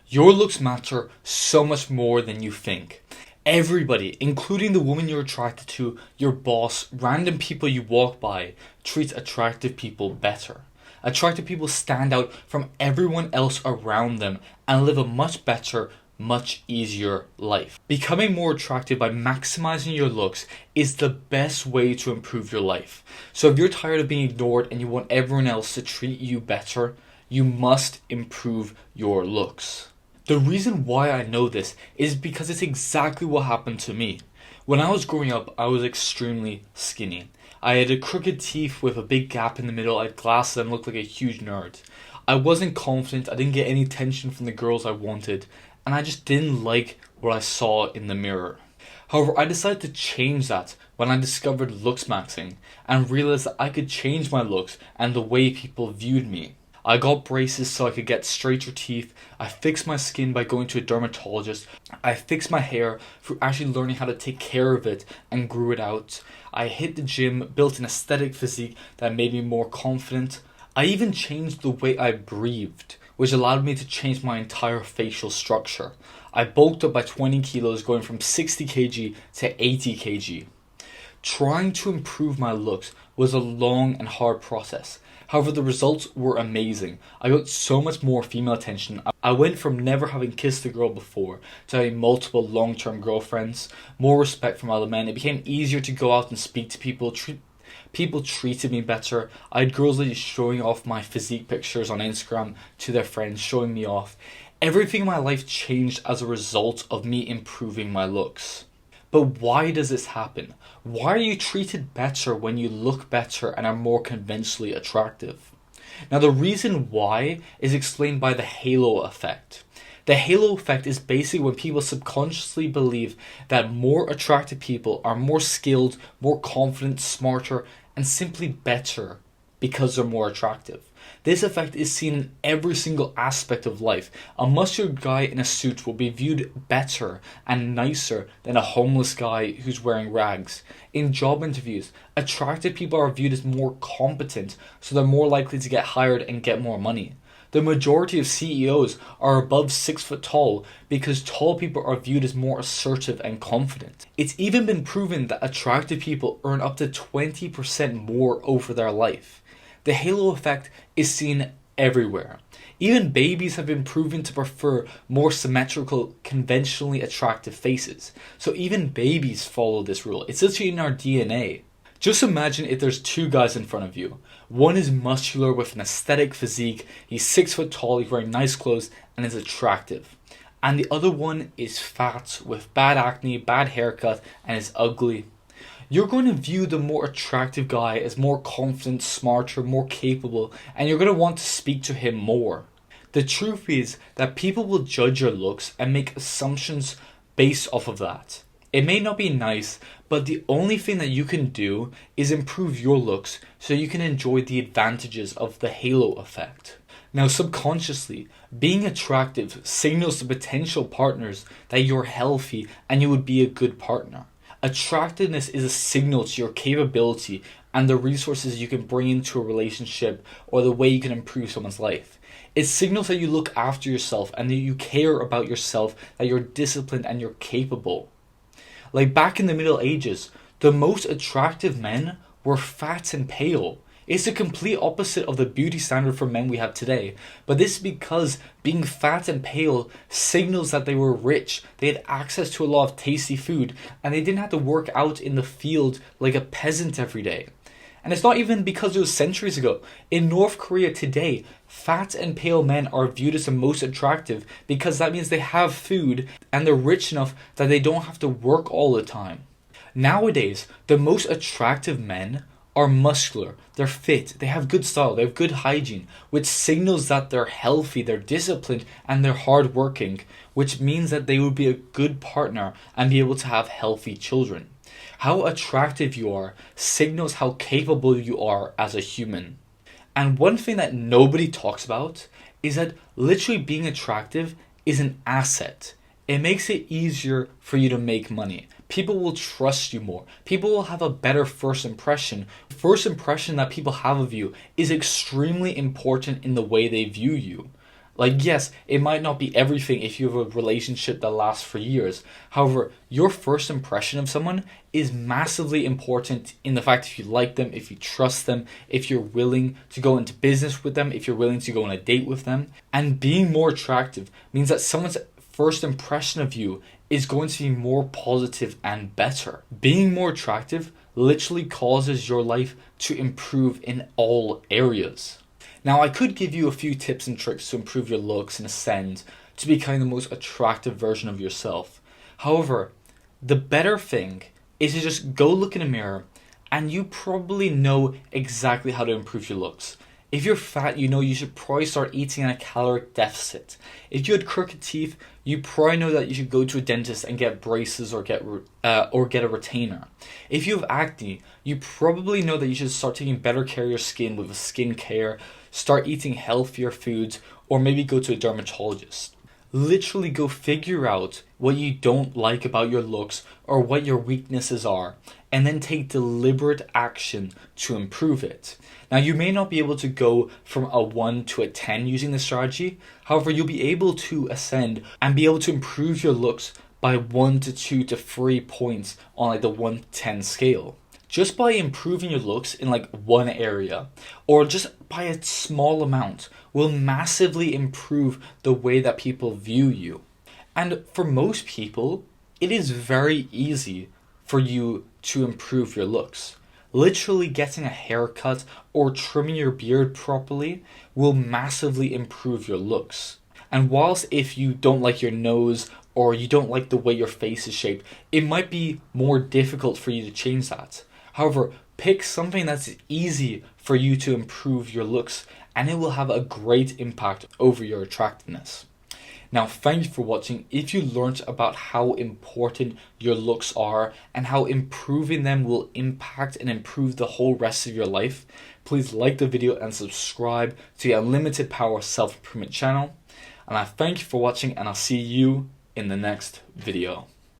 Your looks matter so much more than you think. Everybody, including the woman you're attracted to, your boss, random people you walk by, treats attractive people better. Attractive people stand out from everyone else around them and live a much better, much easier life. Becoming more attractive by maximizing your looks is the best way to improve your life. So if you're tired of being ignored and you want everyone else to treat you better, you must improve your looks. The reason why I know this is because it's exactly what happened to me. When I was growing up, I was extremely skinny. I had a crooked teeth with a big gap in the middle, I had glasses and looked like a huge nerd. I wasn't confident, I didn't get any attention from the girls I wanted, and I just didn't like what I saw in the mirror. However, I decided to change that when I discovered Looksmaxxing and realized that I could change my looks and the way people viewed me. I got braces so I could get straighter teeth. I fixed my skin by going to a dermatologist. I fixed my hair through actually learning how to take care of it and grew it out. I hit the gym, built an aesthetic physique that made me more confident. I even changed the way I breathed, which allowed me to change my entire facial structure. I bulked up by 20 kilos, going from 60 kg to 80 kg. Trying to improve my looks was a long and hard process. However, the results were amazing. I got so much more female attention. I went from never having kissed a girl before to having multiple long-term girlfriends, more respect from other men. It became easier to go out and speak to people. People treated me better. I had girls literally showing off my physique pictures on Instagram to their friends, showing me off. Everything in my life changed as a result of me improving my looks. But why does this happen? Why are you treated better when you look better and are more conventionally attractive? Now, the reason why is explained by the halo effect. The halo effect is basically when people subconsciously believe that more attractive people are more skilled, more confident, smarter, and simply better because they're more attractive. This effect is seen in every single aspect of life. A muscular guy in a suit will be viewed better and nicer than a homeless guy who's wearing rags. In job interviews, attractive people are viewed as more competent, so they're more likely to get hired and get more money. The majority of CEOs are above 6 foot tall because tall people are viewed as more assertive and confident. It's even been proven that attractive people earn up to 20% more over their life. The halo effect is seen everywhere. Even babies have been proven to prefer more symmetrical, conventionally attractive faces. So even babies follow this rule. It's literally in our DNA. Just imagine if there's two guys in front of you. One is muscular with an aesthetic physique, he's 6 foot tall, he's wearing nice clothes, and is attractive. And the other one is fat, with bad acne, bad haircut, and is ugly. You're going to view the more attractive guy as more confident, smarter, more capable, and you're going to want to speak to him more. The truth is that people will judge your looks and make assumptions based off of that. It may not be nice, but the only thing that you can do is improve your looks so you can enjoy the advantages of the halo effect. Now, subconsciously, being attractive signals to potential partners that you're healthy and you would be a good partner. Attractiveness is a signal to your capability and the resources you can bring into a relationship or the way you can improve someone's life. It signals that you look after yourself and that you care about yourself, that you're disciplined and you're capable. Like back in the Middle Ages, the most attractive men were fat and pale. It's the complete opposite of the beauty standard for men we have today. But this is because being fat and pale signals that they were rich, they had access to a lot of tasty food, and they didn't have to work out in the field like a peasant every day. And it's not even because it was centuries ago. In North Korea today, fat and pale men are viewed as the most attractive because that means they have food and they're rich enough that they don't have to work all the time. Nowadays, the most attractive men are muscular, they're fit, they have good style, they have good hygiene, which signals that they're healthy, they're disciplined, and they're hardworking, which means that they would be a good partner and be able to have healthy children. How attractive you are signals how capable you are as a human. And one thing that nobody talks about is that literally being attractive is an asset. It makes it easier for you to make money. People will trust you more. People will have a better first impression. The first impression that people have of you is extremely important in the way they view you. Like, yes, it might not be everything if you have a relationship that lasts for years. However, your first impression of someone is massively important in the fact if you like them, if you trust them, if you're willing to go into business with them, if you're willing to go on a date with them. And being more attractive means that someone's first impression of you is going to be more positive and better. Being more attractive literally causes your life to improve in all areas. Now, I could give you a few tips and tricks to improve your looks and ascend to becoming the most attractive version of yourself. However, the better thing is to just go look in a mirror and you probably know exactly how to improve your looks. If you're fat, you know you should probably start eating in a caloric deficit. If you had crooked teeth, you probably know that you should go to a dentist and get braces or get a retainer. If you have acne, you probably know that you should start taking better care of your skin with a skincare, start eating healthier foods, or maybe go to a dermatologist. Literally go figure out what you don't like about your looks or what your weaknesses are, and then take deliberate action to improve it. Now, you may not be able to go from a 1 to a 10 using this strategy. However, you'll be able to ascend and be able to improve your looks by 1 to 2 to 3 points on like the 1 to 10 scale. Just by improving your looks in like one area, or just by a small amount, will massively improve the way that people view you. And for most people, it is very easy for you to improve your looks. Literally getting a haircut or trimming your beard properly will massively improve your looks. And whilst if you don't like your nose or you don't like the way your face is shaped, it might be more difficult for you to change that. However, pick something that's easy for you to improve your looks and it will have a great impact over your attractiveness. Now, thank you for watching. If you learned about how important your looks are and how improving them will impact and improve the whole rest of your life, please like the video and subscribe to the Unlimited Power Self-Improvement channel. And I thank you for watching and I'll see you in the next video.